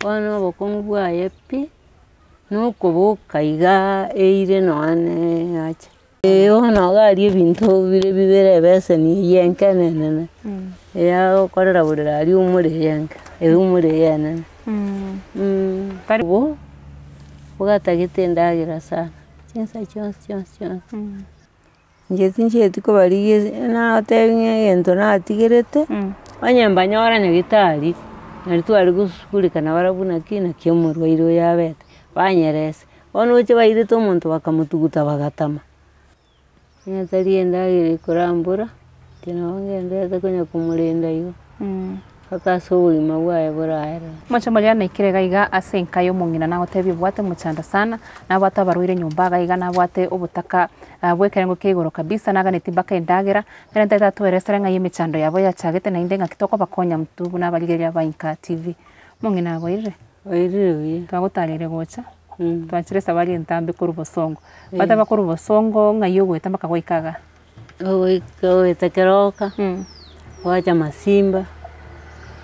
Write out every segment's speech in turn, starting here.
bono obokongu bwaye pi nokoboka iga eire noane acha bono gari ebinto bire bibere ebeseni yenkenenene yagokorera borera ari omore yenke omore yenene bo bogatagete endagera sana chinsa chionsi inche tinchieti kobarigia nagotebi ng'a egento natigerete onye mbanyora nyagitari nari twari gosusurikana barabwo naki omorwaire oyo abete banyeresa bono oche bairete omonto bakamotuguta bagatama tari endagera ekorambora ati nabo ngendete konya komorenda igo mpaka ase obogima bwaye boraerera. Moche moria naikire gaiga ase enka ya omong'ina nagotebi obwate mochando sana nabwate abarwaire nyomba gaiga nabwate obotaka bwa ekerengo kia igoro kabisa naganeti mpaka endagera nere ntaete atweresere ng'ai emechando yabo yachagete naende ng'aki tokobakonya mutubu nabarigeria ba Inka TV omong'ina aboirire Oirire twagotarire gocha twachire sabari entambe korwa bosongo bataba korwa bosongo ng'ai ogoeta mpaka goikaga ogoeta keroka gwacha Masimba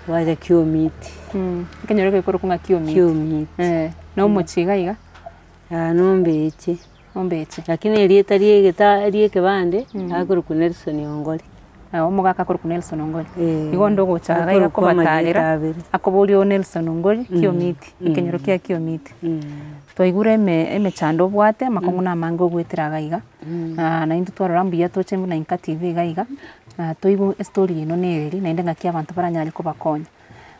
gwacha Kiomiti ekenyoro gekorokwa ng'a Kiomiti na omochi iga iga nombeche lakini erieta rie ekebande akorokwa Nelson Ongori omogaka akorokwa Nelson Ongori igo ndogocha gaiga kobatarera akoboria o Nelson Ongori Kiomiti ekenyoro kia Kiomiti twaigure emechando obwate amakong'u namange ogwetera gaiga naende twarora mbuya toche buna Inka TV gaiga toigwa estory eno nereri naende ng'aki abanto baranyare kobakonya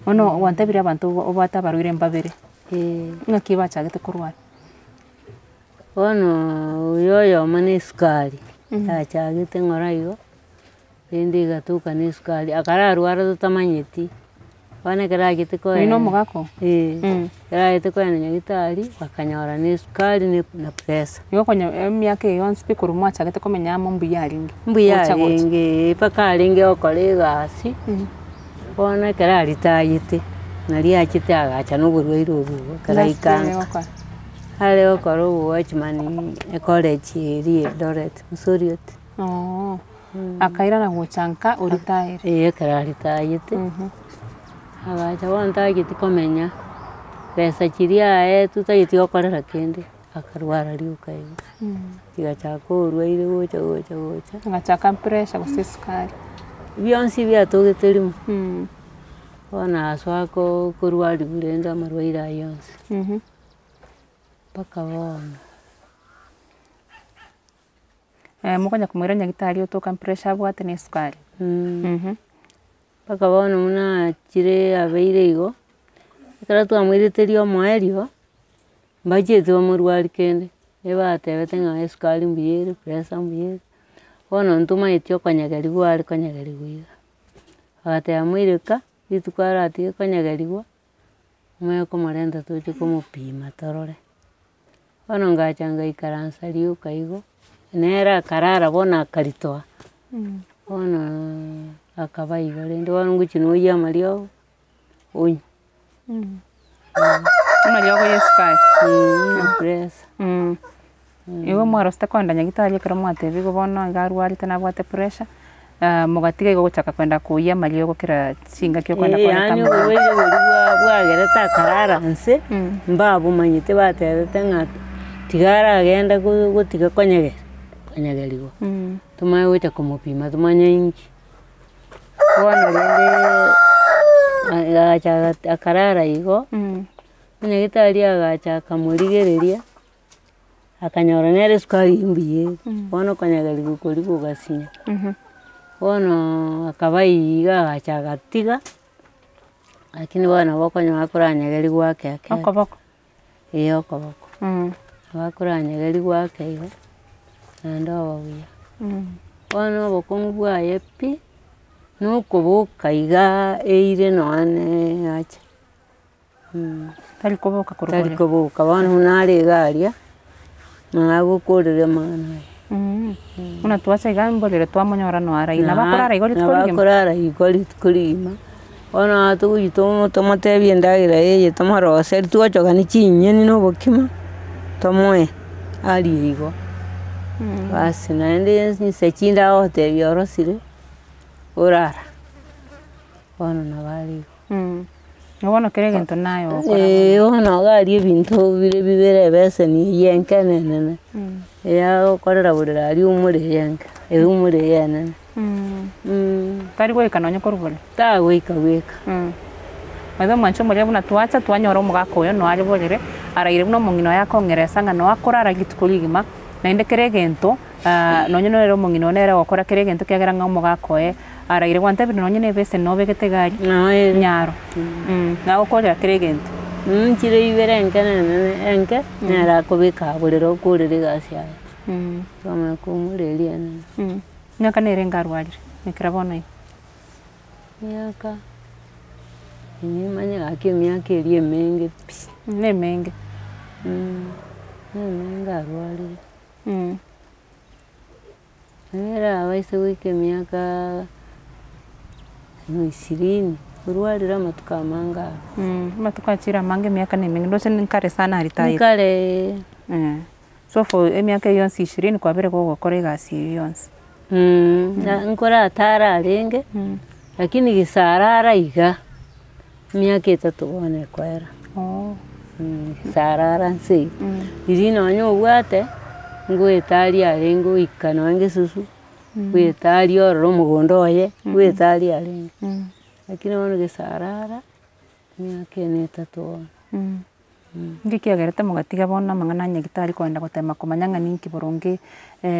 bono gwantebire abanto obwate abarwaire mbabere ng'aki bachagete korwara bono oyo omo na esukari yachagete ng'ora igo rende egatuka na esukari akararwara totamanyeti bono ekero agete koenda oino omogaka ekero agete koenda nyagitari bakanyora na esukari na pressure igo konya emiaka eye yonsi pi korwa mwachagete komenya amo mbuya arenge mpaka arenge gokora egasi bono ekero aritayete nari achete agacha na oborwaire obwo ekero aikanga are gokora obo-watchman college eri Eldoret Mosoriot akaira na gochanka oritaere ekero aritayete agacha bono tageti komenya pesa chiria aye tutageti gokorera kende akarwara rioka igo tigachaka oborwaire gocha agachaka pressure gose esukari bionsi biatogete rimo bono asoa korwariwa rende amarwaire aya yonsi mpaka bono mokonya komwera nyagitari otoka pressure abwate na esukari mpaka bono buna achire abeire igo ekero twamweireteria omoerio mbachiete bamorwari kende ebatebete ng'a esukari mbuya ere pressure mbuya ere bono ntomaeti okonyegeriwa are konyegeriwa iga agateba moireka rituko aratige konyegeriwa omoe okomorenta toche komopima torore bono ngacha ngaikaransa rioka igo nere akarara bono akaritoa bono akaba igo rende bono ngochi noyia amariogo onywa amariogo ya esukari na pressure igo mwarosete koenda nyagitari ekero mwatebi igo bono iga arwarete nabwate pressure mogatiga igo gochaka kwenda kuiyia amariogo kera chingaki okwenda koneka oborwaire bori bwagerete akarara nse mbabumanyete batebete ng'a tiga aragenda gotiga konyegeriwa tomae gocha komopima tomanye inki bono rende agacha akarara igo nyagitari agacha akamorigereria akanyora nere esukari mbuya ere bono konyegeriwa koria gogasinya bono akaba iga agacha agatiga lakini bono bokonyoka koranyegeriwa ake okoboko okoboko abakoranyegeriwa ake igo naende obo buya bono obokongu bwaye pi nokoboka iga eire noane acha tari koboka tari koboka bono buna are iga nagokoreria amang'ana aya buna twacha iga mborere twamonyora no arai nabakorara igo rituko rigima nabakorara igo rituko rigima bono togochi tomotebia endagera eye tomorose twochokani chinyeni na obokima tomoe arie igo basi naende nse chinde agotebia orosire orara bono nabo are igo Ngono kere gento nayo. Ono gari ebinto bibere beseni yenke nene. Ya okorera burira ari umure yenke. Umure yenene. Kari goika nonye korubole. Ta goika goika. Matho mancho muri buna twacha twanyora omugako oyo no ari borere araire buno mongino ya kongeresa nga no akorara gitukurigima na inde kere gento nonye no rero mongino nere gokora kere gento kiagera nga omugako oyo araire gwante bino nonye ne bese no begete gari nyaro na okorera kere gento kire ibere enke nera kobika burero kurire gasi ya kama kumureri ene nyaka nere ngarwarire nekera bono myaka nimanya ake myaka eri emenge nemenge nemenge arwarire era abaise wike myaka 20 urwarira amatuka amanga matuka chira mange myaka nemenge ndose nkare sana aritaye nkare so for emyaka yonsi 20 kwa bere gukora igasi yonsi nkora atara arenge lakini gisarara iga myaka 3 wone kwera sarara nsi irino nyo bwate ngwetari arengo ikano ange susu gwetari oro mugondo oye gwetari arengo lakini wone gisarara myaka 3 ndikiagerete mugatiga bona mangana nyagitari kwenda gutema kumanyanga ninki boronge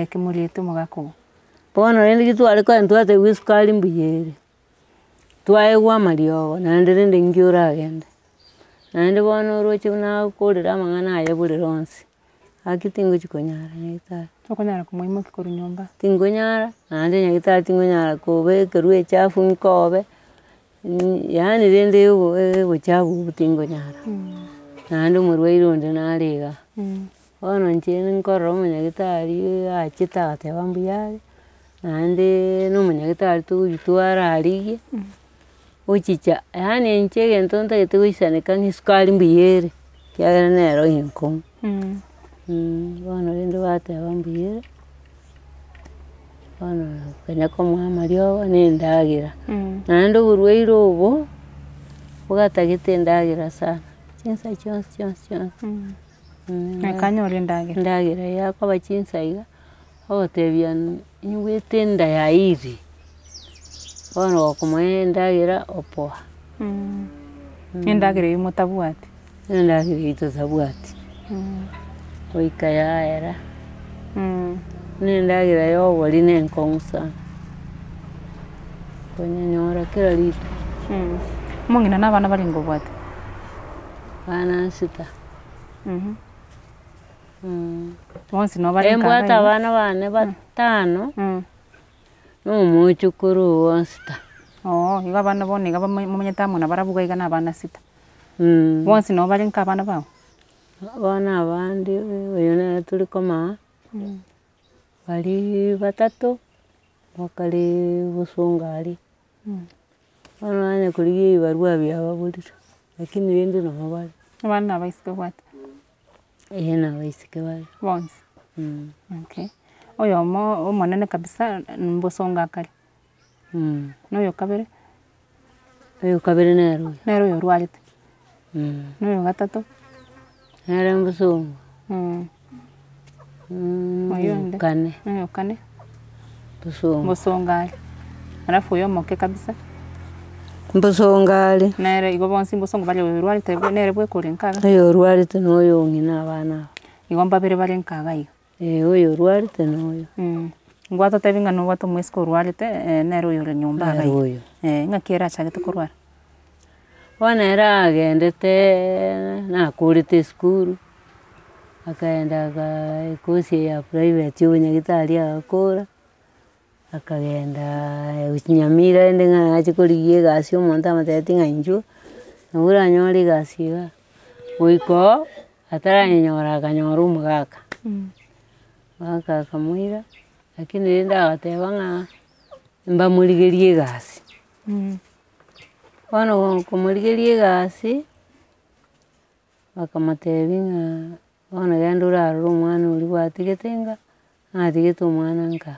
kimurietu mugako bono rende gitware kwa ntwate wisukari mbuyere twaegwa mario nandire ndengiura agenda nande bono roche na kurira mangana aye buri ronsi akitingo chikonyara nyita okonyara kumwimo kikoru nyomba tingonyara nande nyita tingonyara kobe kerue chafu nkobe yani rende uchafu butingonyara nande murweiro nde nariga bono nchene nkoro munyagitari achita atebambuyare nande no munyagitari tugitwara arigie uchicha yani nchege entonta gituisane kan isukari mbiyere kiagera nero inko bono rendo bate bambiyere bono kanya ko mwamario nendagira nando burweiro obo bugatagite ndagira sana chinsa chons kanyore ndagira yako bachinsa iga otebian nyugete ndayairi bono okumwe ndagira opoa ndagira yumutabwati ndagira itotabwati oika yaera ndagira yo wali nenkonsa konyanyora kera lito mongina nabana bali ngobwati bana 6 bonsi no bali embwata abana bane 5 n'umuchukuru wonsita iga bana bone iga mumenyetamu na barabuga iga nabana 6 bonsi no bali nkabana bawo bana abandi oyo ne tuli koma bali 3 bakali busungari bana ane kuliye barua byababulira lakini rende no bali bana baisike bwate na baisike bali bonsi okay oyo omonene kabisa mbosonga kali noyo kabere nero yo rwalite noyo gatatu nero mbosonga oyo kane mbosonga alafu oyo moke kabisa mbosongale nere igo bonsi mbosonga bali rwalite nere bwe kuri nkaga oyo rwalite noyo ngina abana igo mbabere bali nkaga igo oyo rwarite noyo ngwato tebinga no wato mwesko rwarite nero yo nyumba agai ngakera chagete kurwara wana era agendete nakurite skuru akaenda kosi ya private y'ubunyagitari agakora akagenda ukinyamira ende nga achikorigie gasi omonto amatete ng'ainjo nabura anyore gasi iga goiko ataranyora akanyora omugaka akakamwira lakini renda agateba ng'a mbamurigerie gasi bono kumurigerie gasi bakamutebi ng'a bono genda orarora omwana oria gwatigete nga natigete omwana nka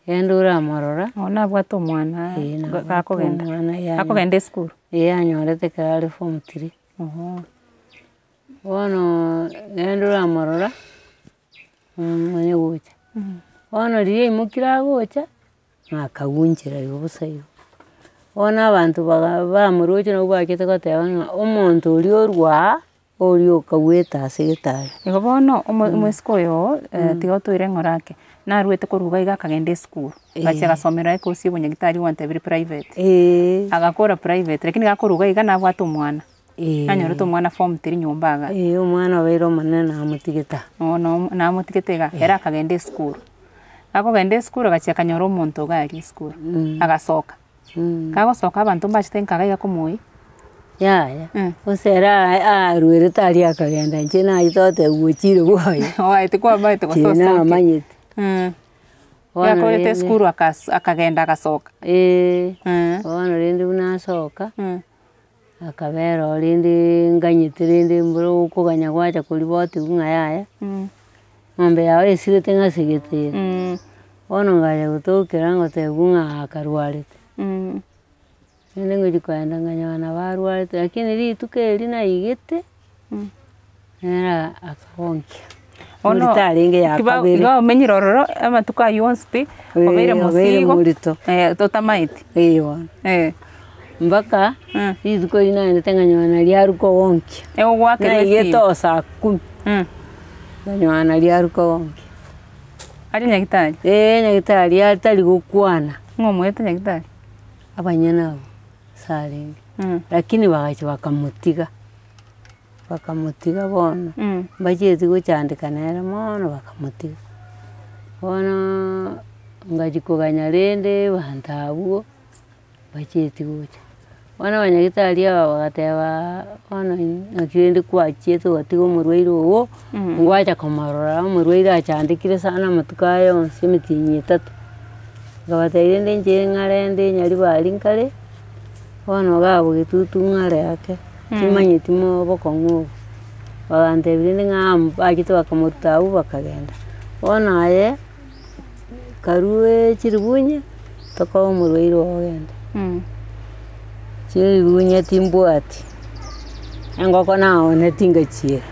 genda oramorora nabwate omwana gakogenda esukuru anyorete kerare form 3. Bono ng'ende oramorora manye gocha. Bono riria aimokire agocha, akagunchera igo bosa igo. Bono abanto bamoroche nabo bachete goteba ng'a omonto oria orwa oria okagweta ase getari. Igo bono omosiko oyo tiga otoire ng'ora ake narwete korwa iga akagenda esukuru gachia agasomera ekosi ya obonyagitari gwantebire private. Agakora private lakini gakorwa iga nabwate omwana. Nanyorete omwana form 3 nyomba iga. Omwana obeire omonene namotigete. Namotigete iga ere akagenda esukuru. Akogenda esukuru agachia akanyora omonto iga aria esukuru. Agasoka. Kagosoka abanto mbachete nkaga iga komoia. Yaya. Osera arwerete aria akagenda inche naitote gwochire bwoye. Waete kwambaete gososa. Namanyete. Yakorete esukuru akagenda agasoka. Bono rende buna asoka. Akabera rende nganyete rende mboro okoganya gwacha koriboti ng'a yaya. Ng'ombe yago esirete ng'asegete. Bono ngacha gotokera ngotebwa ng'a akarwarete. Rende ngochi koenda nganyona barwarete lakini rituko eri naigete nera akagonkia. Oritari yakabere. Iga omenyire ororo amatuko ayo onsipi obeire mosigo totamaiti. Mbaka rituko eri naendete nganyona riaruka gonkia. Naigete o saa 10. Nganyona riaruka gonkia. Ari nyagitari? Nyagitari atari gokwana. Ng'omwete nyagitari? Abanyana abo sarenge. Lakini bagacha bakamutiga. Bakamutiga bono. Bacheti gochandeka nere mono bakamutiga. Bono ngachi koganya rende banto abwo bacheti gocha. Bono abanyagitari aba bagateba bono naki rende kwachiete gatiga omorwaire ogo ngwacha komorora omorwaire achandekire sana amatuko aya yonsi emitinyi 3. Ngabatebia rende inche ng'arende nyari bari nkare bono gabo getutu ng'are ake timanyeti obokong'u obo. Bagantebia rende ng'a bachete bakamoruta abwo bakagenda. Bono aye karue chiribunye tokoba omorwaire ogende. Chiribunye timbwati engoko naoneti ngachiera.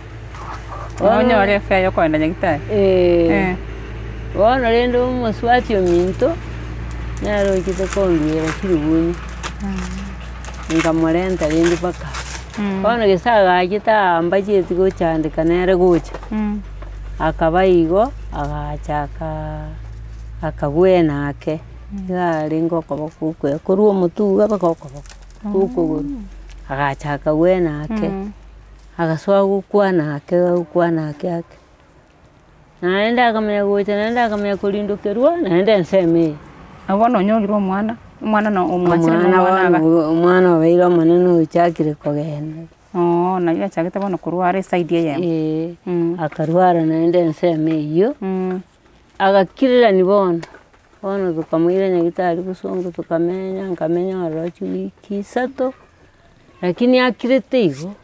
Onyore efe yokoenda nyagitari? Bono rende omoswati ominto narochete kondwera chiribunye. Nkamorenta rende mpaka. Bono gese agachete mbacheti gochandeka nere gocha. Akaba igo agacha akagwena ake. Iga are ngokoboko korwa omotuga mpaka okoboko okogoro. Agacha akagwena ake. Agasoa gokwana ake. Naende akamenya gocha naende akamenya korindokerwa naende enseme. Bono onyogire omwana? Omwana obeire omonene ochakire kogenda. Naye achagete bono korwara esaidi eyemo. Akarwara naende enseme eywo. Agakirerani bono. Bono tokamoira nyagitari bosongo tokamenya nkamenya ororo chiwiki 3 lakini akirete igo.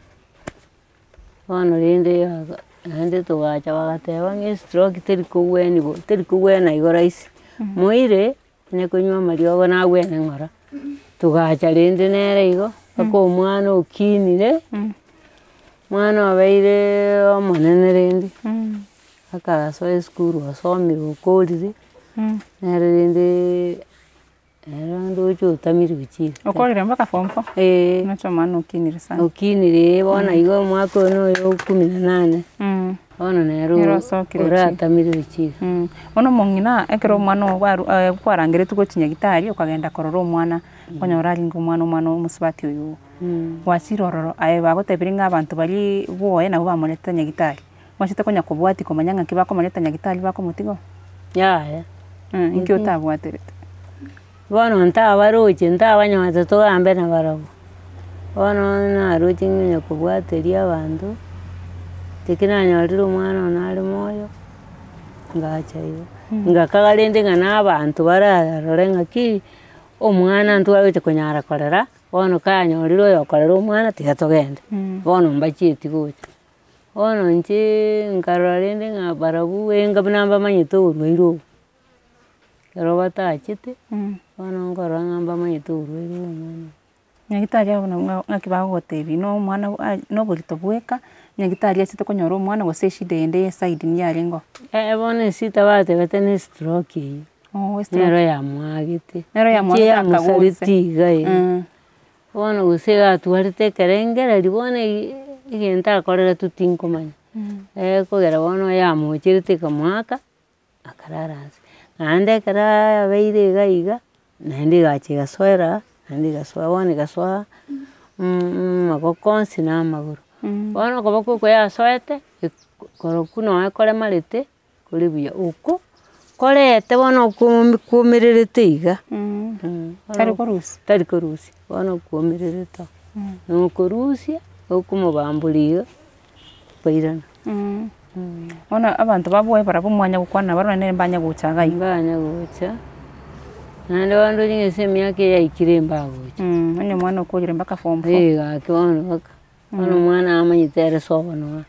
Bono rende togacha bagateba ng'a estroke terikogwena igo rahisi. Moire konywa amariogo nagwene ng'ora. Togacha rende nere igo mpaka omwana okinire. Mwana obeire omonene rende. Akagasoa esukuru asomire okorire. Nere rende ndoche otamire gochire. Okorire mpaka form 4? Nacho omwana okinire sana. Okinire bono igo omwaka oyo oyo 18. Bono nero oratamire gochire. Bono omong'ina ekero omwana kwarangeretu gochia nyagitari okagenda korora omwana onyora ari ng'a omwana omosubati oyo. Gwachire ororo aye bagotebire ng'a abanto bari bwoye nabo bamorete nyagitari. Gwachete konya kobwati komanya ng'aki bakomoreta nyagitari bakomotigo? Yaya. Inki otabwaterete? Bono ntabaroche ntabanyomete togambe na barabwo. Bono naroche ng'enya kobwateria abanto tiki nanyorire omwana ono are moyo ngacha igo. Ngakaga rende ng'a na abanto bararore ng'aki omwana ntwaroche konyara korera bono kanyorire oyo okorera omwana tiga togende. Bono mbacheti gocha. Bono inche nkarora rende ng'a barabwo enga buna mbamanyete oborwaire obo. Ekero batachete bono nkorora ng'a mbamanyete oborwaire bwa omwana. nyagitari abona ng'aki bagotebi no omwana no borito bweka nyagitari achete konyora omwana gose eshida ende side niarengo bono esita batebete na estroke eyio nero yamwagete yamusareti iga bono gose gatwarete ekerengereri bono egento akorere tinkomanya kogera bono yamocherete ekamwaka akarara nse naende ekero abeire iga naende egacha egasoera naende egasoa bono egasoa magoko onsi na amagoro bono okoboko oko yasoete korokwa nonye koremarete kori buya oko korete bono kwoumererete iga tari korusia tari korusia bono kwoumererete nokorusia okomobambora iga kwairana bono abanto baboe barabwo mwanya gokwana barora nere mbanya gocha iga mbanya gocha naende bono ndori ase emiaka yaikire mbagocha onye omwana okoire mpaka form 4 gake bono baka bono omwana amanyete ere sobono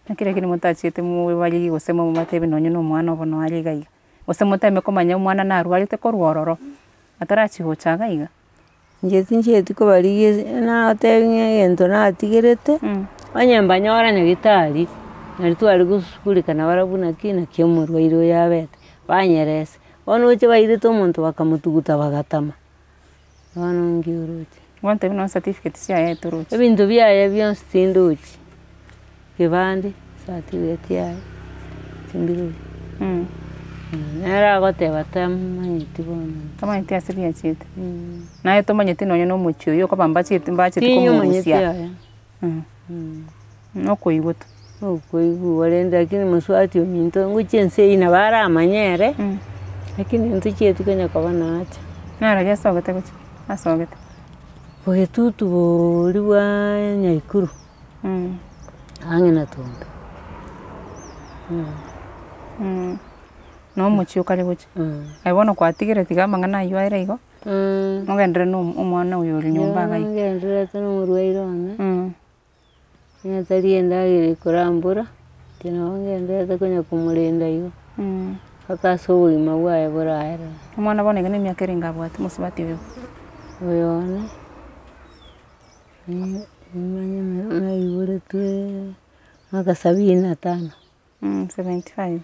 nakire kiri motachiete mubari gose mumatebe nonye no omwana obo no ari iga gose moteme komanya omwana narwarete korwororo atarachi gocha iga inche tinchieti kobarigia natebi egento natigerete onye mbanyora nyagitari nari twari gosusurikana barabwo naki omorwaire oyo abete banyerese bono oche bairete omonto bakamotuguta bagatama bono ngioroche wantebi no certificate chiaye toroche ebinto biaye bionsi tindochi kibande certificate yaye timbirochi nere agoteba tamanyeti bono tamanyeti ase biachete naye tomanyeti nonye na omochi oyo okoba mbachete komorusia nokoigota okoigwa rende lakini moswati ominto ngochi ense eyio nabo aramanyere lakini ntwe chiatu konya koba nacha nara giasogete gochi asogete ogetutu bori bwa nyaikuru ang'e na tonto no omochi okare gochi bono kwatigire tiga amang'ana aywo aire igo mogendere na omwana oyo ore nyomba iga ngenderete na omorwaire one tari endagera ekorambora nabo ngenderete konya komorinda igo mpaka ase obogima bwaye boraerera omwana bono iga na emiaka ere abwate mosubati oyo one naiboretwe mwaka 75 75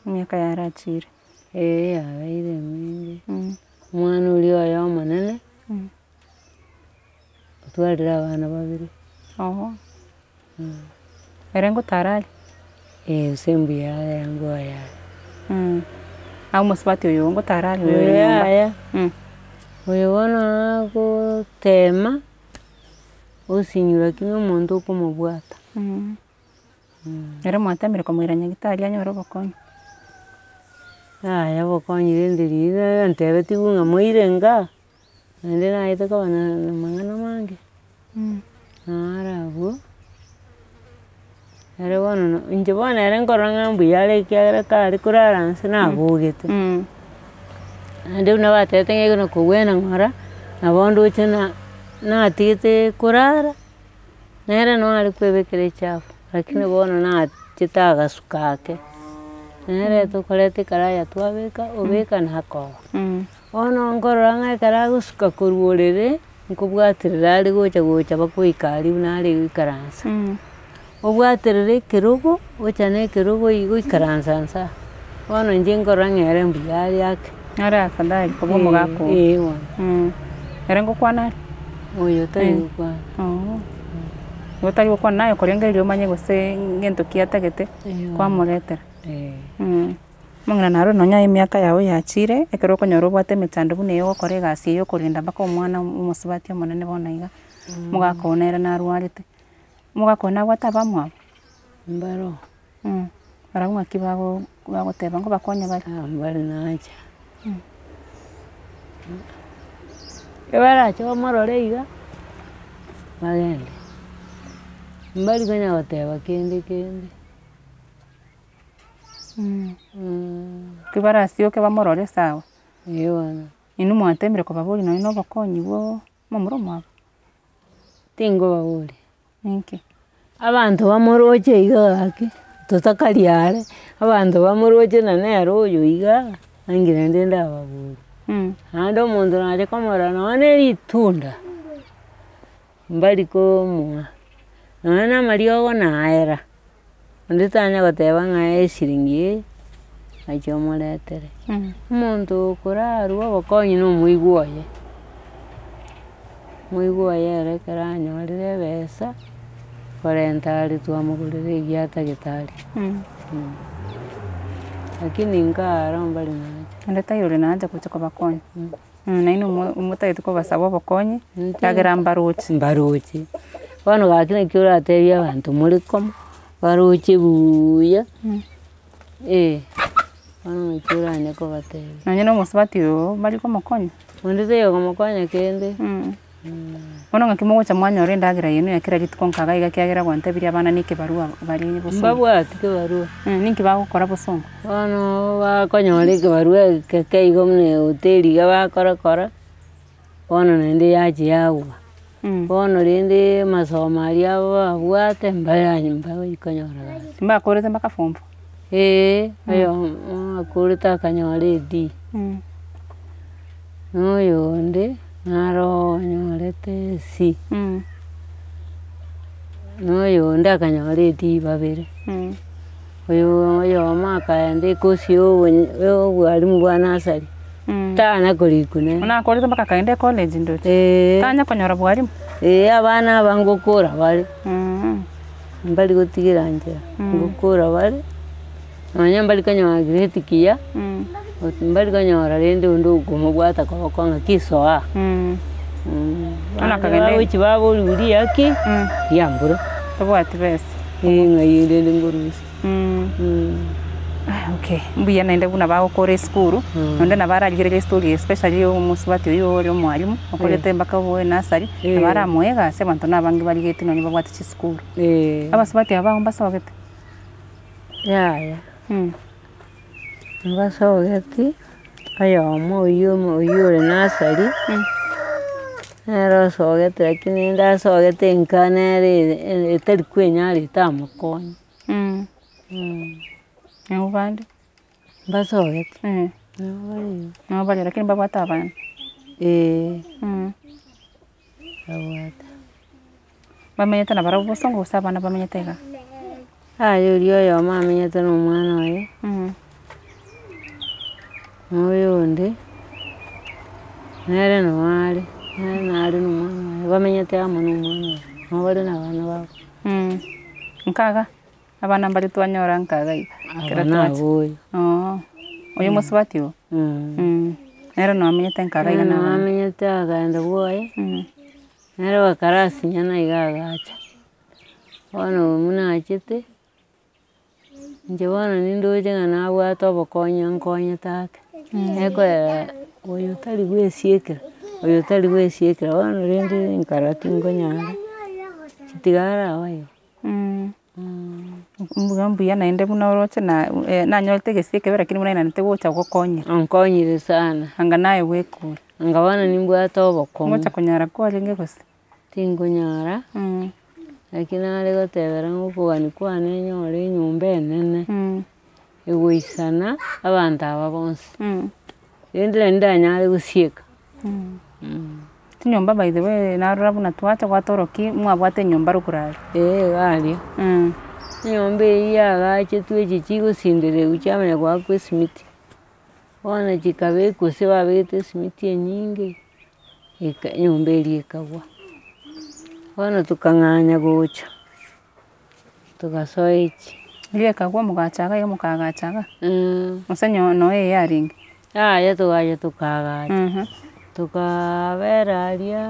emiaka yarachire abeire mingi omwana oria oyo omonene otwarire abana babere ere ngotara ari ase embuya yango ayaye abo mosubati oyo ngotara ari oyo oyo bono agotema osinyura king'e omonto okomobwata ere mwatemire komoira nyagitari anyore obokonyi obokonyi rende riria antebeti ng'a moire nga naende naete koba na amang'ana mange naro abwo ere bono inche bono ere nkorora ng'a mbuya are ekiagera kare korara nse nabogete naende buna batebete ng'a igo kogwena ng'ora nabo ndoche natigete korara nere noare kwebekera echafu lakini bono nachete agasu kake nere tokoreta ekaraya twabeka obeka nakoba bono nkorora ng'a ekero agosuka korwa orere nkobwaterera are gocha bakoika aria buna are goikaransa obwaterera ekerogo gocha na ekerogo igo ikaransa nsa bono inche nkorora ng'a ere mbuya are ake are afadhali koba omogaka oyo ere ngokwana ari oyo tari gokwana igo tari gokwana naye okorengereria omanye gose gento kiatagete kwamoretera mang'ana naro nonya emiaka yago yachire ekero okonyora obwate emechando buna eyo ogokora egasi eyo okorinda mpaka omwana omosubati omonene bono iga omogaka oo nere narwarete omogaka oo nabwate abamo abo mbaro barabwo ng'aki bagoteba ngobakonya bari mbari nacha ebarache bamorore iga bagende mbari konya goteba kende kibarasio bamorore sawa bono inwe mwatemire kobabori nonye na obokonyi bwa omoromo abo tingobabori ninki abanto bamoroche iga gaki totakari are abanto bamoroche na nere oyo iga angire ndende ababori ando omonto nache komora nonye ritunda mbari komwa nonye na amariogo naera onde tanya goteba ng'ae esiringi achia omoretere omonto okorarwa obokonyi na omoigwa oye ere ekero anyorire ebesa korenta aria twamogorera egiata getari lakini nkara mbari nacha ande taiore nacha gocha kobakonya naino omotagete kobasaba obokonyi yagera mbaroche bono gaki naki oratebia abanto more komo baroche buya bono naki oranya kobatebia nonye na omosubati oyo bari komokonya onde taiyo komokonya kende bono ng'aki mogocha mwanyora endagera yeno ya kera rituko nkaga iga kiagera gwantebirie abana niki barua bari bosongo mbabwati kibarua ninki bagokora bosongo bono bakonyora ekibarua keigo muna ehoteri iga bakorakora bono naende yachi yagwa bono rende masomo aria abo babwate mbaikonyora gasi timbakorete mpaka form 4 oyo akorete akanyora edi noyo onde naro onyorete C noyo onde akanyora edi babere oyo omo akaenda ekosi ya obwarimu bwa nasari tana korikune onakorete mpaka akaenda college ndoche tanya konyora bwarimu abana aba ngokora bare mbari gotigira njera ngokora bare nonya mbari kanyora grade kiya mbari kanyora rende onde okomobwata kobokonga kisoa ona kagenda wichi babori yaki yambura tobwati besa ng'ai rende ngorusi okay mbuya naende buna bagokora esukuru onde nabararigereria estori especially omosubati oyo ore omwarimu okorete mpaka oboe nasari nabaramoa egasi abanto nabange barigete nonye babwate chisukuru abasubati aba mbasogete yaya mbasogeti oyomo oyo ore nasari nero sogete lakini ndasogete nkanere etari kwenyara etamokonya ubande mbasogete nabari lakini babwata abana babwata bamenyete na barabo bosongo gusa abana bamenyete iga orio oyomo amenyete na omwana oye oyo onde nere nare na omwana oye bamenyete amo na omwana oye nabari na abana babo nkaga abana mbari twanyora nkaga abana aboyo oyo mosubati o nero noamenyete nkaga iga noamenyete akaenda bwoye nero bakarasinyana iga agacha bono munachete inche bono nindoche ng'a nabwate obokonya nkonyete ake ekorera oyo tari gwesiekera bono rende nkara tinkonyara chitigara abayo mbuya naende buna oroche nanyorete egesieke lakini buna nainete gocha gokonyera onkonyire sana anga naye gwekura anga bono nimbwate obokomo ngocha konyara kwarenge gose tinkonyara lakini nare gotebera ng'okogani kwane enyore enyomba enene egoisana abanto aba bonsi rende naende ndanyare gosieka tinyomba by the way narora buna twacha gwatoroki mwabwate enyomba rokurara garia enyomba eyio yagachetwe echi chigosindererwa chiamanya gwakwa esimiti bono chikabekwa gose babegete esimiti enyinge enyomba eria ekagwa bono tukang'anya gocha tugasoa echi eria ekagwa mogachaga iga mokagachaga gose noe yaringi tugacha tukagacha tukabera aria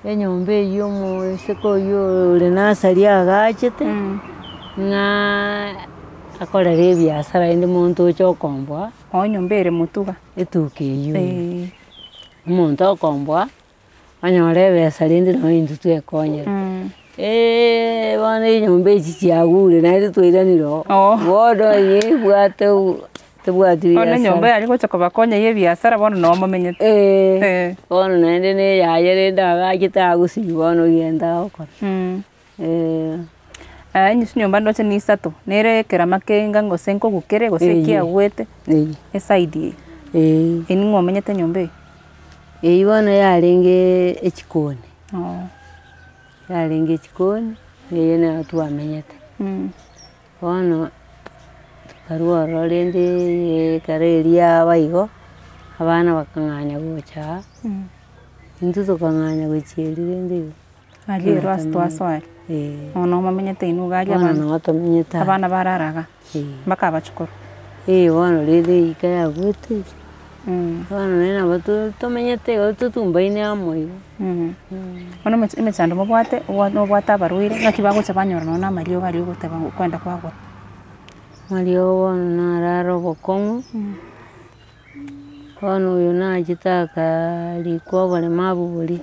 enyomba eyio omoseke oyio ore nasari agachete ng'a akorera ebiasara rende monto ocha okombwa nyomba ere motuga etuka eyio omonto okombwa anyora ebesa rende nonye intwe twekonyera bono enyomba echi chiagure naende twairanire bono ebwate tebwati biasara nyomba yari gocha kobakonya ye biasara bono no momenyete bono naende neyaye rende agachete agosibi bono genda gokora inche nyomba ndoche ni isato nere ekera makenga gose nkogukere gose kiagwete esaidi Eni ng'omenyete nyomba bono yarenge echikoni. Yarenge echikoni niyo nayo twamenyete. Bono tukarwa ororo rende ekero eria abaigo abana bakang'anya gocha intwe tokang'anya gochia rende igo. Aria rwasitwaswari. Ono mamenyete inu gari abana bararaga mpaka abachukuru. Bono rende ika yabwete bono nabo tomenyete igo totumbaine amo igo. Bono emechando mobwate nobwate abarwaire ng'aki bagocha banyora nonye na amariogo aria ogoteba kwenda kwagora? Amariogo bono nare obokong'u bono oyo nachete akarikwa oboremo abwo boria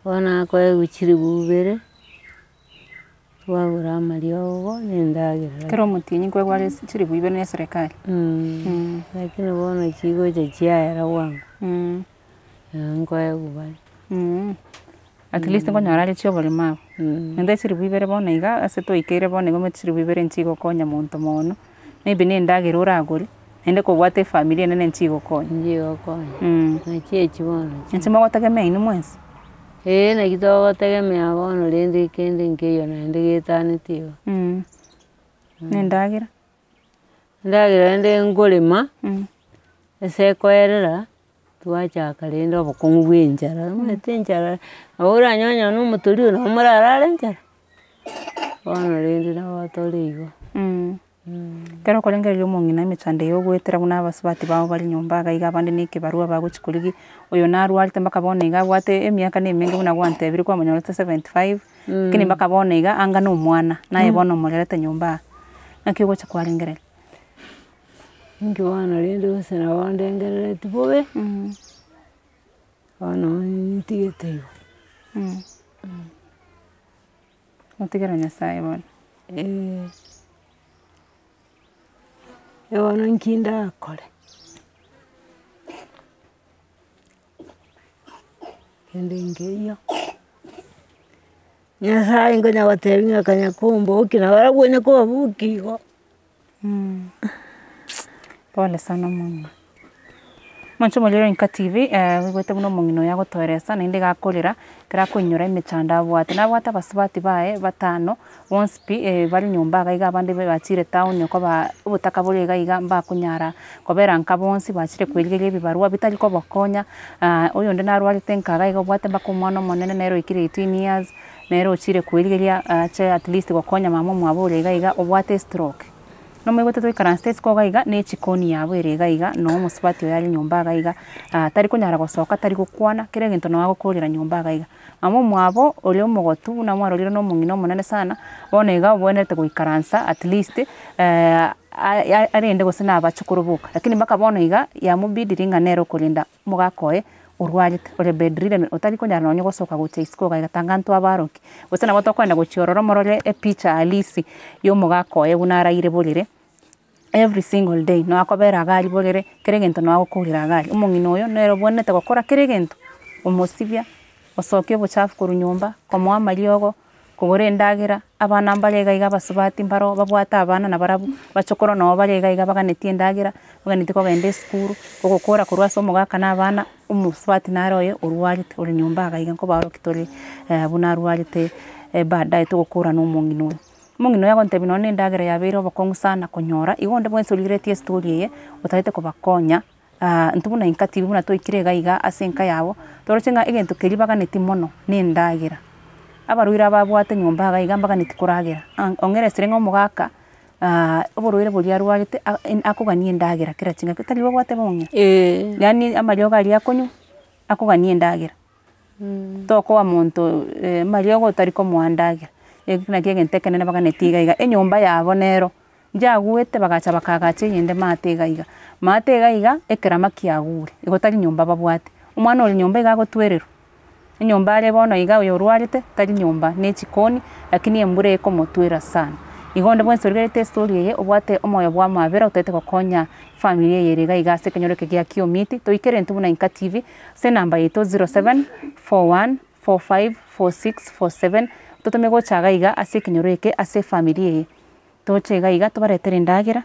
bono akoewa chilibu ibere twagora amariogo na endagera. Kero omotienyi kwegwara chilibu ibere na eserekari. Lakini bono chigocha chiaera bwango nkoewa bare. At least nkonyora aria chia oboremo abwo. Naende chilibu ibere bono iga ase toikeire bono iga chilibu ibere nchigokonya monto mono maybe na endagera oragore naende kobwata efamily enene nchigokonya. Nchigokonya. Naki echi bono. Inche mogotegemea inwe mwensi? Naki togotegemea bono rende kende nkeiyo naende getanete igo. Na endagera? Endagera rende nkorema ase ekoerera twachaka rende obokong'u bwa enchara omanyete enchara nabo oranyonya na omotori oyo nabo morarara enchara bono rende nabo tore igo. Kero okorengereria omong'ina emechando eye ogoetera buna abasubati bao bari nyomba iga iga abande na ekebarua bagochi korigia oyo narwarete mpaka bono iga abwate emiaka na emenge buna gwantebire kwamonyorete 75 lakini mpaka bono iga anga na omwana naye bono omorerete nyomba naki ogocha kwarengereria? Inki bono rende gose nabo ndengerereti bobe bono ntigete igo. Otigera Nyasaye bono. Bono nki ndakore kende nkeiyo Nyasaye nkonya gotebi ng'akanya kombokia nabo arabwonya kobabokia igo. Pole sana omong'ina. Moncho morero Inka TV wigwete buna omong'ina oyo agotoeresa naende gakorera ekero akoinyora emechando abwate nabwate abasubati bae batano bonsi pi bari nyomba iga iga abande bachire town koba obotaka bore iga iga mbakonyara kobera nka bonsi bachire kwerigeria ebibarua bitari kobokonya. Oyo onde narwarete nkaga iga obwate mpaka omwana omonene nero oikire 18 years nero ochire kwerigeria ache at least gokonya mama omwabore iga iga obwate stroke. No mwigwete toikara states koga iga na echikoni yabo ere iga iga no omusubati oyo ari nyomba iga iga tari konyara gosoka tari gokwana kera egento no agokorera nyomba iga iga mama omwabo ore omogotu buna mwarorire na omong'ina omonene sana bono iga obwenerete goikaransa at least arende gose na abachukuru boka lakini mpaka bono iga yamobidiri ng'a nero okorenda omogaka oye orwarete ore bedridden otari konyara nonye gosoka gocha isiko iga tanga ntwa baroki gose nabo tokwenda gochiorora morore epicha halisi y'omogaka oye buna araire borere every single day no akobera agari borere kera egento no agokorera agari omong'ina oyo nero bwenete gokora kera egento omosibia osokia obochafu korwa nyomba komoa amariogo kogora endagera abana mbare iga iga abasubati mbaro babwate abana na barabu bachokoro nabo bare iga iga baganetie endagera baganetie kogenda esukuru ogokora korwa ase omogaka na abana omusubati nare oyo orwarete ore nyomba iga iga nkobaroki tore buna arwarete baadaye togokora na omong'ina oyo. Omong'ina oyo agontebia nonye endagera yabeire obokong'u sana konyora igo onde bwensi origeretie estori eye otarete kobakonya intwe buna Inka TV buna toikire iga iga ase enka yabo toroche ng'a egento keria baganetie mono na endagera abarwaire ababwate nyomba iga iga mbaganetie koragera ong'eresire ng'a omogaka oborwaire boria arwarete akogania endagera kera chingaki tari babwate bong'ina yaani amariogo aria akonywa akogania endagera tokoa monto mariogo otari komoa endagera naki egento ekenene baganetie iga iga enyomba yabo nero yagwete bagacha bakagacha eyende mate iga iga mate iga iga ekerama kiagure igo tari nyomba babwate omwana ore nyomba iga agotwererwa enyomba are bono iga oyo orwarete tari nyomba na echikoni lakini embura ekomotwera sana igo onde bwensi origerete estori eye obwate omoyo bwa mabera otaete gokonya family eye iga iga ase ekenyoroke gia Kiomiti toikere intwe buna Inka TV ase enamba yaito 0741454647 totome gochaga iga ase ekenyoro eke ase family eye toche iga iga tobaretere endagera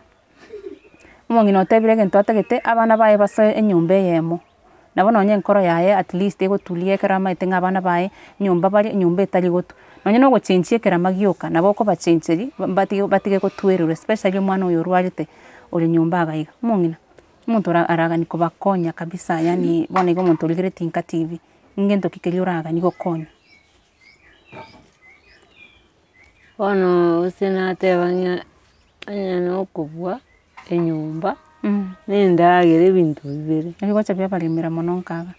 omong'ina otebire egento atagete abana baye basoe enyomba eyemo nabo nonye enkoro yaye at least egotulia ekero amaete ng'a abana baye nyomba bari enyomba etari gotu nonye nogochenchia ekerama gioka nabo okobachencheri batige gotwererwa especially omwana oyo orwarete ore nyomba agaiga omong'ina omonto aragani kobakonya kabisa yani bono igo omonto origere Tinka TV ngento kikeria oragani gokonya bono ase natebang'a anyene okobua enyomba nendagera ebinto bibere ebigocha biabaremera mono nkaga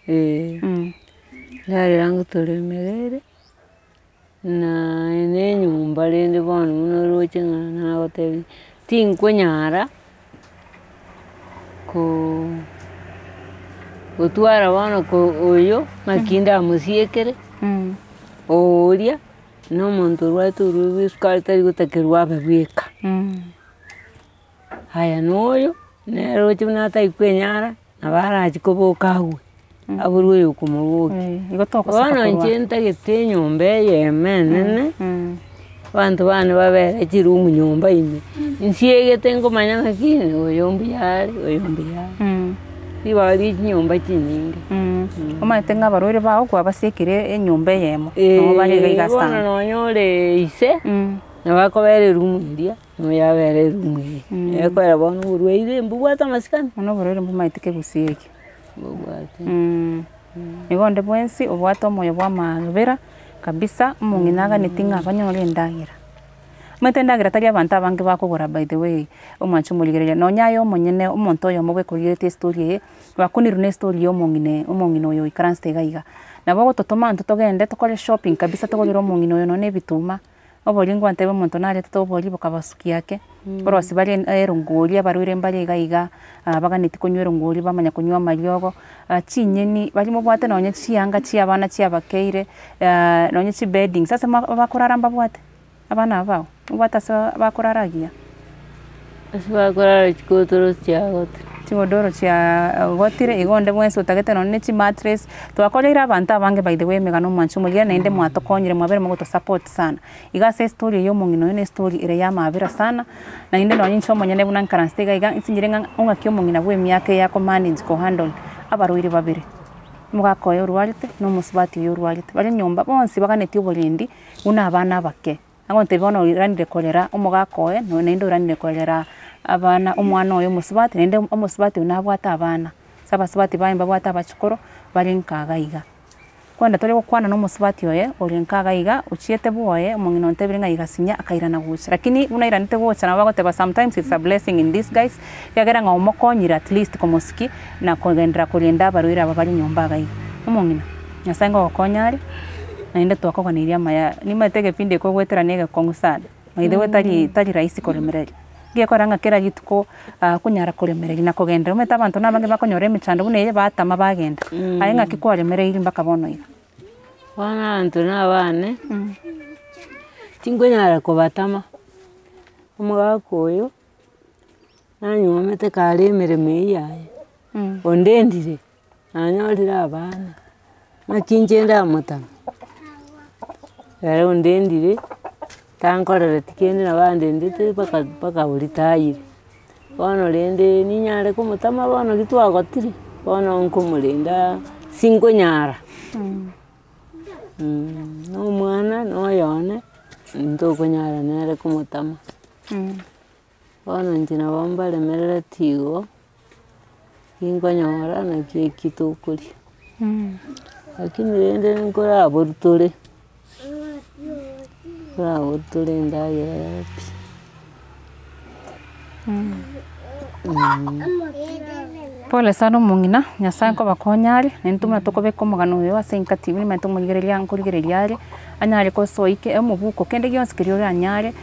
ndagera ngotoremerere na enyomba rende bono buna roche ng'a nagotebi tinkonyara gotwara bono oyo ng'aki ndamoisiekere oria na omonto orwarete orwo bwa esukari tari gotakerwa abe bweka haya noyo neroche buna ataigwa kwenyara nabo arachi koboka agwe aborwa oyo okomobokia bono inche ntagete enyomba eyemo enene abanto bane babere chirumu nyomba ime nsiegete nkomanya ng'aki oyo mbuyare oyo mbuyare ribaga ria chinyomba chinyinge omaete ng'a abarwaire bao kwabasiekire enyomba eyemo nabo bare iga bono sana nonya ore ise nabo akobera erumu eria nabo yabera erumu eye ekoera bono oborwaire mbobwate amasikani mono oborwaire mbomaeteke busieki mbobwate igo onde bwensi obwate omoyo bwa amabera kabisa omong'ina aganeti ng'a banyore endagera omanyete endagera tari abanto abange bakogora by the way omwancho omorigereria nonya aye omonyene omonto oyo bwekorigerete estory eye bakunirwe na estory ya omong'ina oyo oikaranste iga iga nabo ogototoma ntwe togende tokore shopping kabisa togorere omong'ina oyo nonye ebituma obori ngwantebe omonto narete obori bokabasuki ake borosi bari erongori abarwaire mbari iga iga baganeti konywa erongori bamanya konywa amariogo chinyeni bari mobwate nonye chianga chia abana chiabakeire nonye chibedding sasa bakorara mbabwate abana bao mobwate ase bakoraragia ase bakorara chikotoro chiagote chigodoro chia gotire igo onde bwensi otagete nonye chimatres twakoreire abanto abange by the way megana omwancho omoria naende mwatokonyire mwabere mogotosupport sana iga ase estory eyo omong'ina oyo na estory ere ya amabera sana naende nonye inche omonyene buna nkaransete iga iga nsinyire ng'a ong'aki omong'ina bwa emiaka eye akomanage kohandle abarwaire babere omogaka oyo orwarete na omosubati oyo orwarete bari nyomba bonsi baganeti oborendi buna abana abake agontebi bono oiranire korera omogaka oyo naende oiranire korera abana omwana oyo omosubati naende omosubati oyo nabwate abana ase abasubati baye mbabwate abachikoro bari nkaga iga kwenda tore gokwana na omosubati oye ore nkaga iga ochiete bwoye omong'ina ontebire ng'a iga sinya akairana gocha lakini buna iranete gocha nabo bagoteba sometimes it's a blessing in disguise yagera ng'a omokonyire at least komosiki na kogendera korinda abarwaire aba bari nyomba iga iga omong'ina nyasaye ngogokonya are naende twakoganeirie amaya nimaete egepindi ekogweterania egekong'u sada maithe tari rahisi koremereria ngekora ng'a kera gituko kunyara koremereria na kogendera omanyete abanto nabange bakonyora emechando buna eye batama bagenda aye ng'aki kwaremereiri mpaka bono iga bono abanto na abana tinkonyara kobatama omogaka oyo nanyuomete kare emeremo eyio yaye ondendire nanyorire abana ng'aki inche ndamotama ere ondendire tankorere tikende nabandendete mpaka oritayire bono rende ninyare komotama bono gitwagotire bono nkomorenda sinkonyara nomwana noyone ntokonyara nere komotama bono inche nabo mbaremerereti igo kinkonyora naki eki tokoria lakini rende nkoraborutore nkoraborutore endagera pole sana omong'ina nyasaye nkobakonya are naende tumanya tokobeka omogano oyo ase Inka TV nimanya tomorigereria nkorigereria are anyare kosoike omobuko kende gionsi keria ore anyare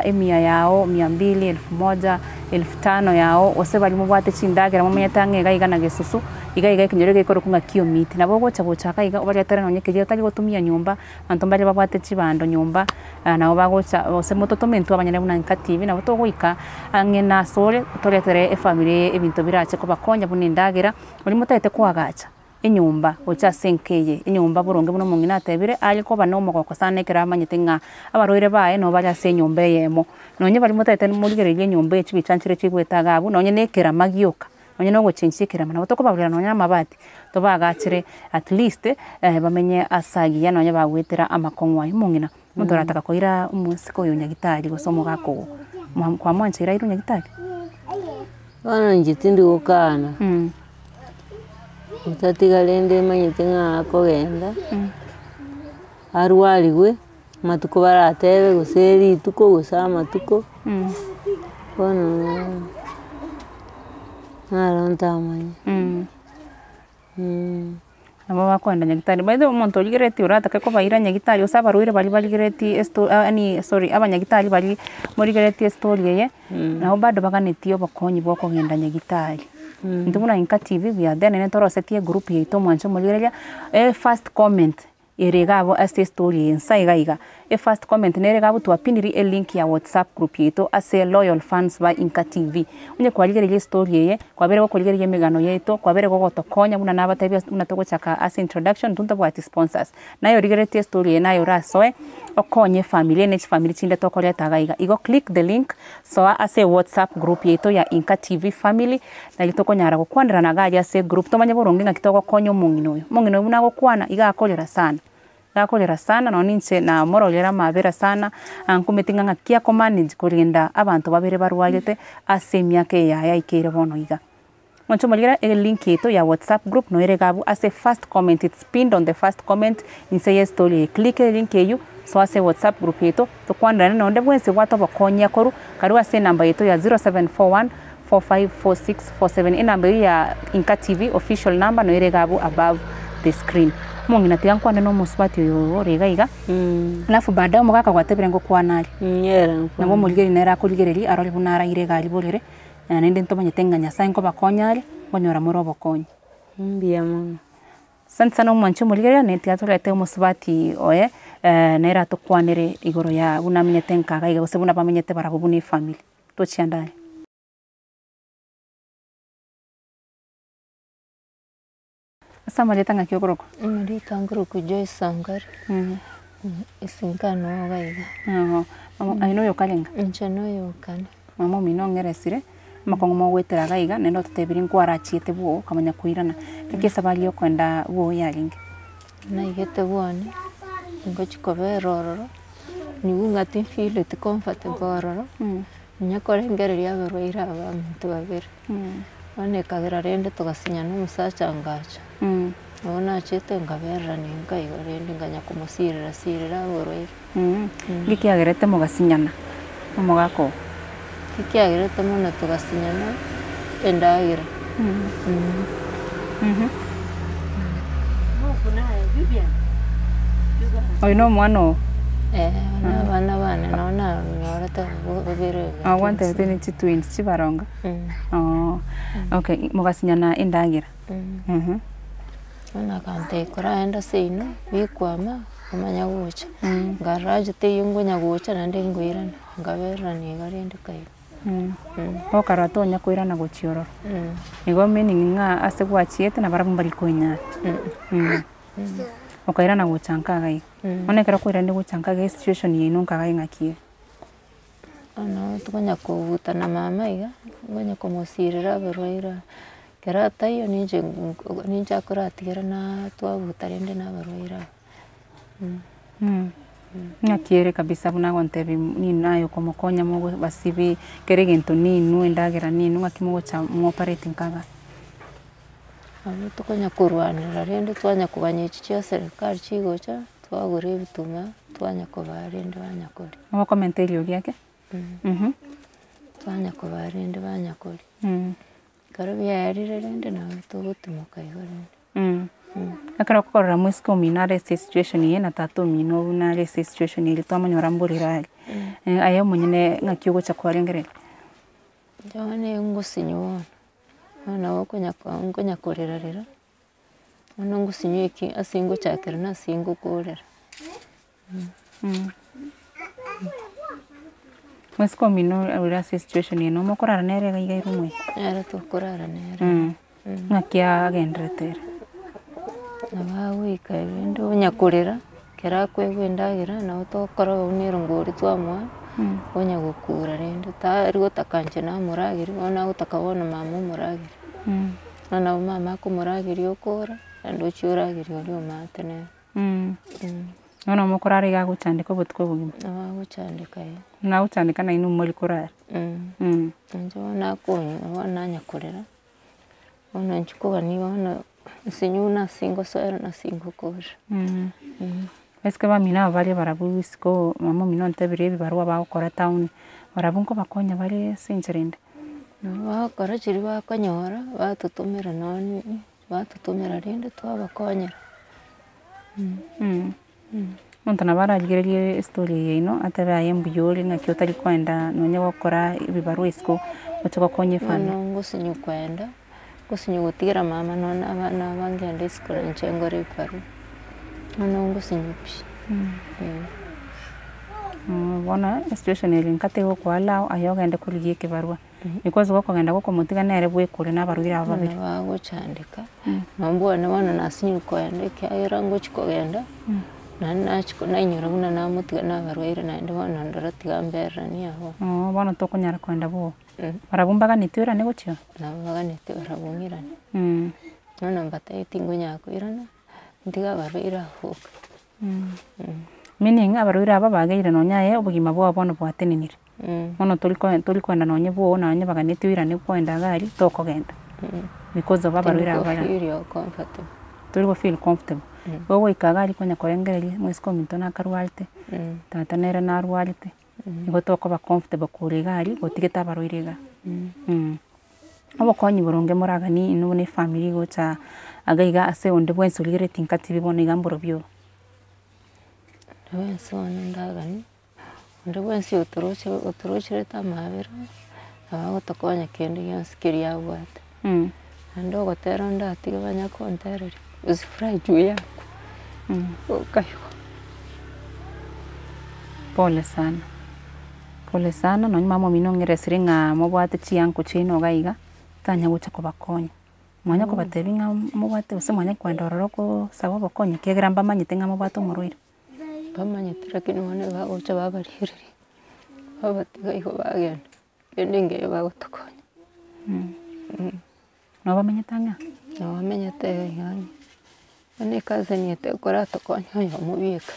emia yao 200 1000 1500 yao ose bari mobwate chindagera momenyete ang'e iga iga na gesusu iga iga ekenyoro gekoroku ng'a kiomiti nabo gocha gochaka iga obariatere nonye keria otari gotumia nyomba banto mbare babwate chibando nyomba nabo bagocha ose mototomentu abanyane buna Inka TV nabo togoika ang'e nasore toretere efamily ebinto birache kobakonya buna endagera ori motaete kwagacha inyumba ocha senkeye inyumba boronge buno mongina atebire ali ko bano mogoko sana kera manyete nga abaroire bae no bali ase nyumba yemo nonye bali mutete murigererie nyumba echi bichanchire chigweta gabu nonye nekera magioka nonye no gochenchikira mana botoko babulira nonye amabati to bagachire at least bamenye asagia nonye bagwetera amakongwa mongina muntu arataka koira umusiko yo nyagitari gosomo gako kwa mwancha ira iru nyagitari bana njitindi gukana utatigarende manyete nga kogenda arwaligwe matuko baratebe guseri tuko gusama tuko bana arontamanya abo bakwenda nyagitari by the way umuntu ligireti urataka ko bayira nyagitari osaba ruire bali baligireti abanyagitari bali muri gireti story ye naho bado baganetio bakonyi boko genda nyagitari ndumuna Inka TV bya then netorosetie group yito mwancho muligereria first comment iregabo ase story insaiga first comment neregabo twapiniri link ya WhatsApp group yito ase loyal fans by Inka TV unye kwaligereria story ye kwabere ko kwaligereria megano yito kwabere ko gotokonya muna nabatebya muna togochaka ase introduction tunta bwati sponsors nayo rigeretie story ye nayo rasoe okonye family ne family chinde tokoria tagaiga igo click the link so ase WhatsApp group yito ya Inka TV family na gitokonyara gokwandira na gaja ase group tomanye boronge ngakitoko konyo mungino buna gokwana igakolera sana gakolera sana no ninche na morolera mabera sana ankumetinga ngakia ko manage kurinda abantu babere barwagete ase myake ya ikere bono iga mwancho maligira link yito ya WhatsApp group no eregabu ase first comment it's pinned on the first comment inseye story click the link yeyu so ase WhatsApp group yito to kwandana no ndebwense wato bakonya koru kariwa ase namba yito ya 0741 454647 inamba ya Inka TV official number no eregabu above the screen mongina tiga nkwane no musbati yo regaiga lafu baada mugaka gwatebire ngo kwanari yera nabo muligeri nera kuligereri arori bunara iregali bolere nende ntomanye tenganya sanko bakonyari bonyora murobo konyi mbia mama sansa no mwancho muligeri ne tiga tolete musbati oye nera to kwanere igoro ya bunamenye tenka gaiga gosebuna bamenyete barabubuni family to chiandani Sama dia tanga kiogoroko. Dia tangoroko Joy Sangari. Isinkano gaiga. Mama aino yo kalenga. Nchano yo kana. Mama mino ngeresire. Makongo mo wetera gaiga nendo tutebiri nkwara chiete buo kamanya kuirana. Kekesa bali yo kwenda buo yalinge. Na igete buoni. Ngochikobe rororo. Nigunga tinfile te comfortable rororo. Nyakore ngereria berweira aba muntu babere. Wane kagira rende tugasinya n'umusacha ngacha ona chete ngaberra ninga igorende nganya kumusirira borwe gikiagerete mugasinyana mugako gikiagerete mona tugasinyana endagira oino mwana bana naona norata babere awante tene twins chibaronga okay mugasinyana endagira ona kante kuraenda seino bikwama amanya gucha garaje te yungunya gucha nande ngwirana ngaberra ni garende kai okarato nya kwirana guchioro igo meaning nga ase gwachiete na barabumbari koinya okairana guchanka gai onekera kwirana guchanka gai situation yino nkagai ngakie ana tukonya kuvuta na mama iga ngonya kumusirira berwaira kerata iyo ninja kuratigera na twavuta rende na berwaira Nyakiere kabisa buna gontebi ni nayo komokonya mo basibi keregento ni nuendagera ni ngakimo cha mo operating kaga abo tukonya kurwanira rende twanya kubanya ichi serikali chigocha twagure bituma twanya kubarende banyakori abo commentary yake twanya kubarende banyakori karabya yarire rende na tugutumuka igorende akara kukorera mwisiko minare situation ye na tato mino na situation ile twamanyora mburira ayo munyine ngakiugo cha kwarengere jone ngusinyo ana wokonya ngonya korera ana ngusinyo iki asingo chakera na singo korera mwisiko mino ura situation ye no mokorara nere gaiga irumwe era to korara nere ngakia gendretere nabagwika ebindu onyakorera kera kwegwendagira nabo tokora unero ngori twamwa onya gukura rende tari gotakanche na muragiri ona gotakabona mama muragiri na mama ko muragiri okora ando churagiri oli omatene Nono mukorare ga guchandika butko bugima guchandika na guchandika na inu muri korara njo na konyo nanya korera ona nchikuga ni ona sinyuna singo sera na singo kora eske ba mina bari barabu isko mama mino ntebire bibarwa ba gukora town barabunko bakonya bari sincherende bakora chiri bakonyora batutumira noni batutumira rinde twabakonyera Monta na baragirerie story ino ataba yembuyore ngaki utari kwenda nonye gukora bibarwa isko ocho konye fana ngusinyu kwenda ngusinyu gutigira mama nona abana bangende isko nchengore bibarwa nono ngusinyu pi bona situation eri nkate kwa lao ayogende kuligie kibarwa because goko genda goko mutiganere bwekure n'abarugira ababiri bagucandika nambone bona nasinyu kwenda kyayira ngo chikogenda nanachiko nainyura buna namutiga n'abarwaire nande bona ndoratiga mbera ni aho bona tokonyara kwenda bo barabumbaga nitwira ne gucyo nabaga nitwira barabungirana nona mbataiti ngo nyakwirana ndiga barwaire aho meaning abaruira aba bagaire nonyaye obugima bwa bono bwateninire mono tuli kwenda nonye bwo nanye baganitwira ne kwenda gari tokogenda because of abaruira aba tuli go feel comfortable wowe ikagari konya korengererie mwesko minto na karwalte tata nere na arwalte nigo tokoba comfortable kuri gari gotigeta abaruire ga abo konyi boronge moragani inu ne family gocha agaiga ase onde bwenso ligere tinkati bibona igamboro byo wenso ndagani onde bwenso otoroche tamabera abago tokonya kende yansikiri yabwate ando gotera ndatiga banya kontereri usifurahi juu yako ukayo pole sana no mama minongere siringa mobwate chianko chino gaiga tanya gucha kubakonya mwanya ko batebinga mobwate use mwanya kwenda roroko sawa bakonya kegera mbamanyite nga mobwate umurwire bamanyite lakini wane bagocha babarire babatiga iho bagenda endinge bagotokonya no bamenyetanga no bamenyete yani ane kaze niete kora tokonya yo mubika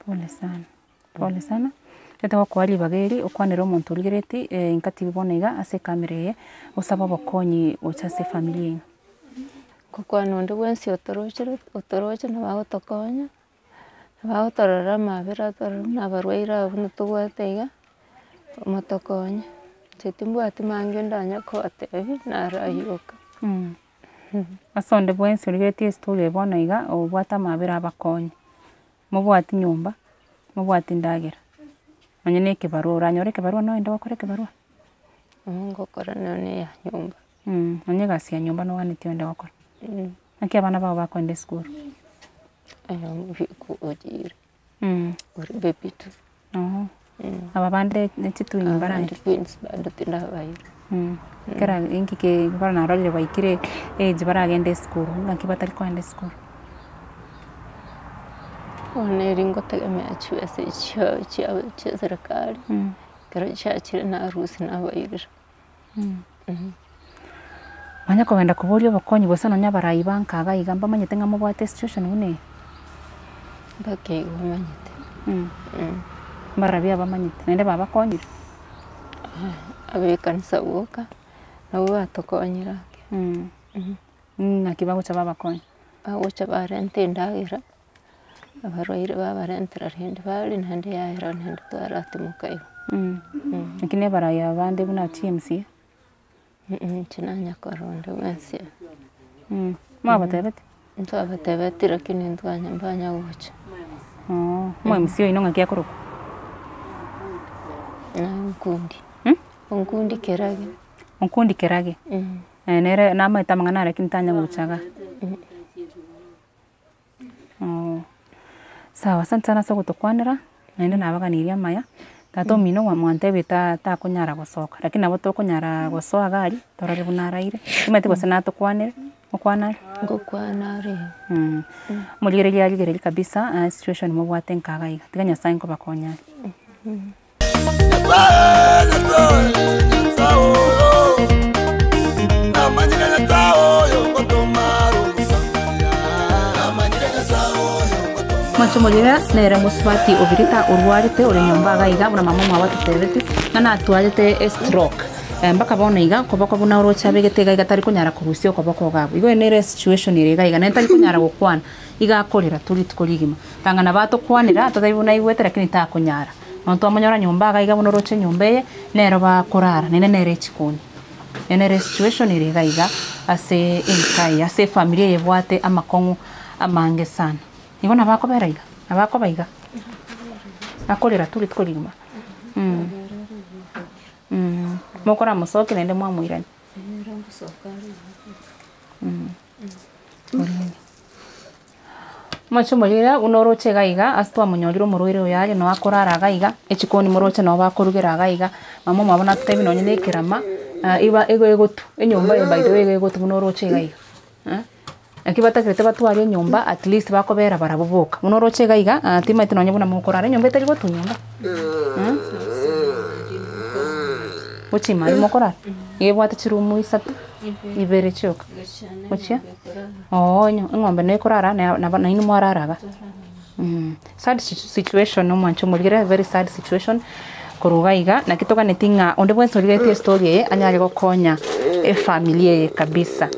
pole sana Tete kwali bageri okwanero omuntu urigireti inkati bibonega ase kamereye osaba bakonyi ochase familia kokwana onde bwensi otoroche na bagotokonya bagotorora mabera torora nabarwaire abo tugwateiga omotokonya chetimbwati mange ndanya kotebi narayoka asonde bwensi urigireti story bonega obwata mabera abakonyi mubwati nyumba mubwati ndagera Anyene kibarua uranyore kibarua no enda wakore kibarua ngokora none ya nyumba onye gasi ya nyumba no waniti enda wakora Naki abana babo bakwende school ku ojire uri bebitu aba bande nechitu imbaranje queens bando tinda bayira kera inki ke bana role baikire age baragende school ngaki batari kwende school Oneringo tegemea chiwese chia serikali kero chachire na harusi na bayirira Manya kwenda kuburio bakonyi bose no nyabarayi bankaga igamba manyete ngamo bwate situation une Bake manyete Marabia bamanyete nende baba konyira Abekanisa woka nabo batokonyira Nakibango cha baba konyi Agocha barente ndagira abarwaire babarentera rende bari nande yaira nande twaratimukayo Lakini baraya bande buna TMC Chinanya koronde wensi Mabatebeti Ntabatebeti lakini ntwanya mbanya gocha Mwe msio inonga kia kuruku Nkundi kerage Nkundi kerage Nere nama itamangana lakini tanya gochaga Sawa asante sana so gutokwanira nende nabaganiria maya tato mino wa mwantebe ta kunyara gosoka lakini abo to kunyara gosoa gari torare bunaraire imete gose nato kwanire Mukwana? Ngokwana re. Muligereria kabisa situation mubwate nkagaiga. Tiga Nyasaye ngo bakonya. Machomolera nere muswati obirita urwarite uri nyumba gaiga una mama mwa watu tebeti na atwalite stroke mbaka bona iga koboko buna urocha begete gaiga tari kunyara kurusio koboko gabo igo nere situation ire gaiga na tari kunyara gukwana iga akorera turi tukorigima tangana bato kwanira atari buna igwete lakini ta kunyara no to amanyora nyumba gaiga buna uroche nyumbe nero ba kurara nere chikoni nere situation ire gaiga ase inkai ase familia yebwate amakongu amange sana Igo nabako beraiga, nabako baiga. Akorera turi tkorigima. Mokora musoke nende mwa mwirani. Machomolera unoroche gaiga astwa munyoliro muroire oyale no akorara gaiga echikoni muroche no bakorugera gaiga mama mabona tutebi no nyene kirama iba ego tu enyomba ye by the way ego tu munoroche gaiga. Akibatakirete batwari nyumba at least bakobera barabubuka munoroche gaiga tima ite nonyabuna mukorara nyumba itari gotunyumba Uchima mukorara yebwate chirumu isatu ibere choka Uchia ngombe ne korara na inu mwararaga sad situation no mancho mulgira very sad situation korugaiga na kitoka netinga onde bwenso ligete story ye anyali gokonya familia ye kabisa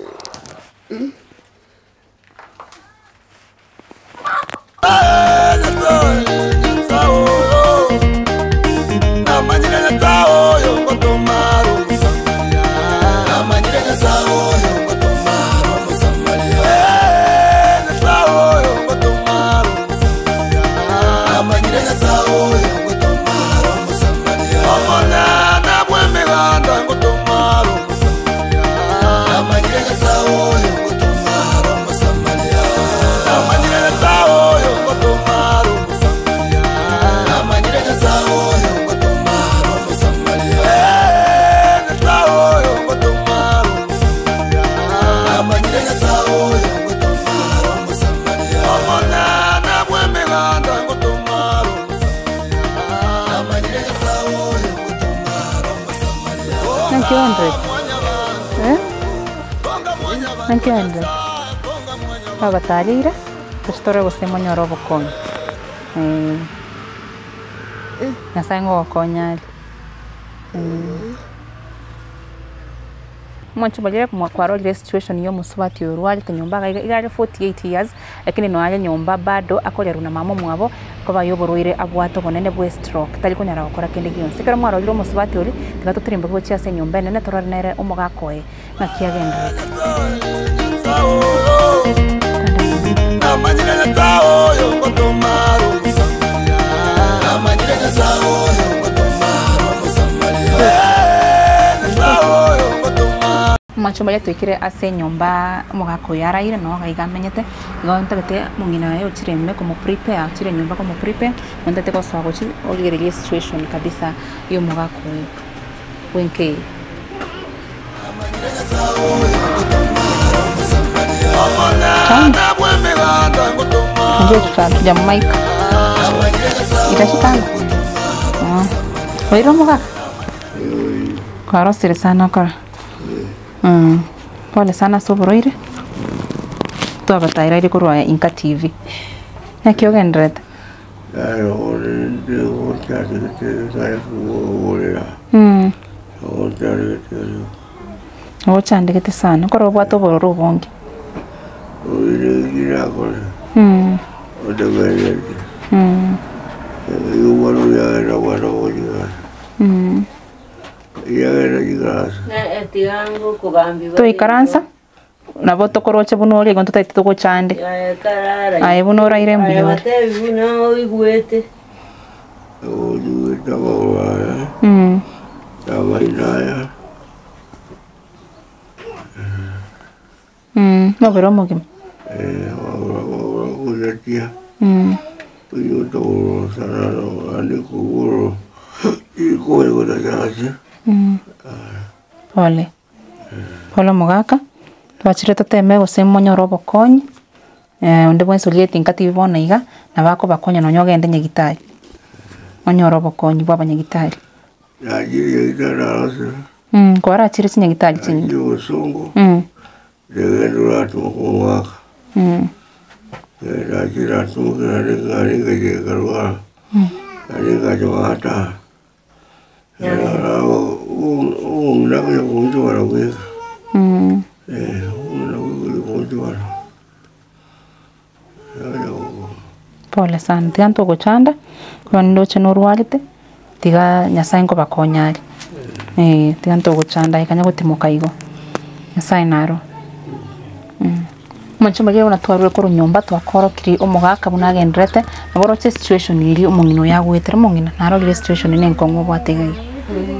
Anche Andre. Baba talira, kustore gose monyoro bokon. Nasango konya. Mwancho bagera ku makwaro ile situation yo muswati urwali nyumba gaiga 48 years lakini no ale nyumba bado akolera na mama mwabo koba yoboroire abwato bonene bwe stroke tali kunyara gukora kende gionse kera mwaro ile muswati uri tigato turimba ko cyase nyumba nene torarnere umugakoye na kiagenda Amanyira tawo yo ngotomaro musamaria Amanyira tawo yo ngotomaro musamaria Machomale twikire ase nyumba mugako yaraire no gaiga menyete gonta gete mungina yo chireme como prepare chire nyumba como prepare ndate ko sago chi ogerelie situation kabisa yo mugako wenke Ndio tuta Jamaica itashikana Oiro mugaka Karo sire sana kara Pole sana soboroire. Tuaba tairaire kurwa Inka TV. Yakyo gendret. Ochandikete sana koro bwato bororo bongi. Tu ikaransa na boto koroche bunori gonto taiti to chande ai bunora ire mbio ate buno igwete o duita bawa tabainaya no pero mogim unatia yo to sararo ande kuguro iko ego da yase Pole. Pole mugaka. twachire tuteme gusemonya robo konyi onde bwenso lieti nkati bona iga na bako bakonya no nyogende nyagitari onyo robo konyi bwa banyagitari Najiri gitara kwa rachire chinyagitari chinyi ndio songo Degendo tu mwaka Najira tu ngaringa je karwa ngaringa jawata Unaknya kunjuara wika kunjuara pole sana tiganto gochanda kwa ndoche norwalite tiga nyasaye ngo bakonyari tiganto gochanda ikanya gutimuka igo nyasaye naro Manchuma gero na twarwe ko runyomba twakorokiri umugaka bunagendrete naboroche situation iri umungino yagwetera umungina narorire situation ine nkongo bwategaye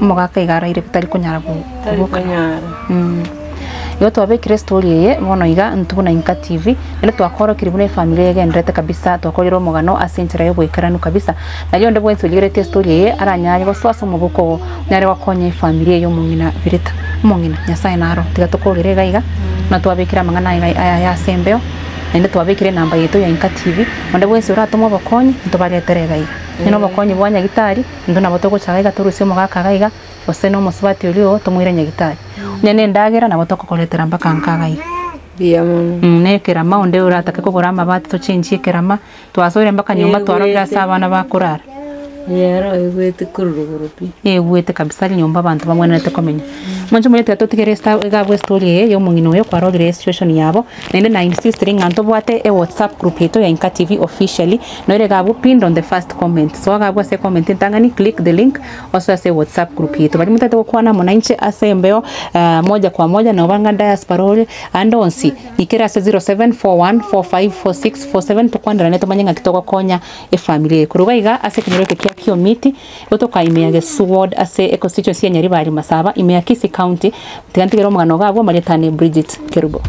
umugaka igara ire bitari kunyara kanyara yo twabekire story ye bono iga ntubuna Inka TV nile twakorokiri bune family yagendrete kabisa twakorera umugano asenchera yo bwekeranu kabisa nayo nde bwenso ligirete story ye aranyari goswasa mu buko nyare wakonye family yo mungina birita umungina nyasaye naro tigatokogere gaiga na twabekira mangana aya ya sembeo nende twabekire namba yetu ya Inka TV onde bwese uratomo bakonyi ntubaretere gaiga nino bakonyi bwanya gitari ndo nabotoko chagaiga turuse mugaka gaiga oseno musubati ulio tumwire nyagitari nyene ndagera nabotoko koletera mpaka nkagaiga nekera maunde urataka kugura amabati to chinji kerama twasore mpaka nyumba twarogira sabana bakurara yero igwete kururupi igwete kabisa nyumba abantu bamwe nete komenya Mancho muri teto tigere gabwe story yo mungino yo kwarogire situation yabo nende na insist nganto bwate WhatsApp group yetu ya Inka TV officially no ile gabu pinned on the first comment so gabwe se comment tangani click the link also say WhatsApp group yetu bali mutete kwana mwananchi asembeo moja kwa moja na banga diaspora andonsi ikira 0741454647 tukwandira neto manyanga kitoko konya family kurugaiga ase kinyoreke kia kio miti gotoka imeyage sword ase econstituency ya Nyaribari Masaba imeyakisi county tigantigero mugano gabo maretane Bridget Kerubo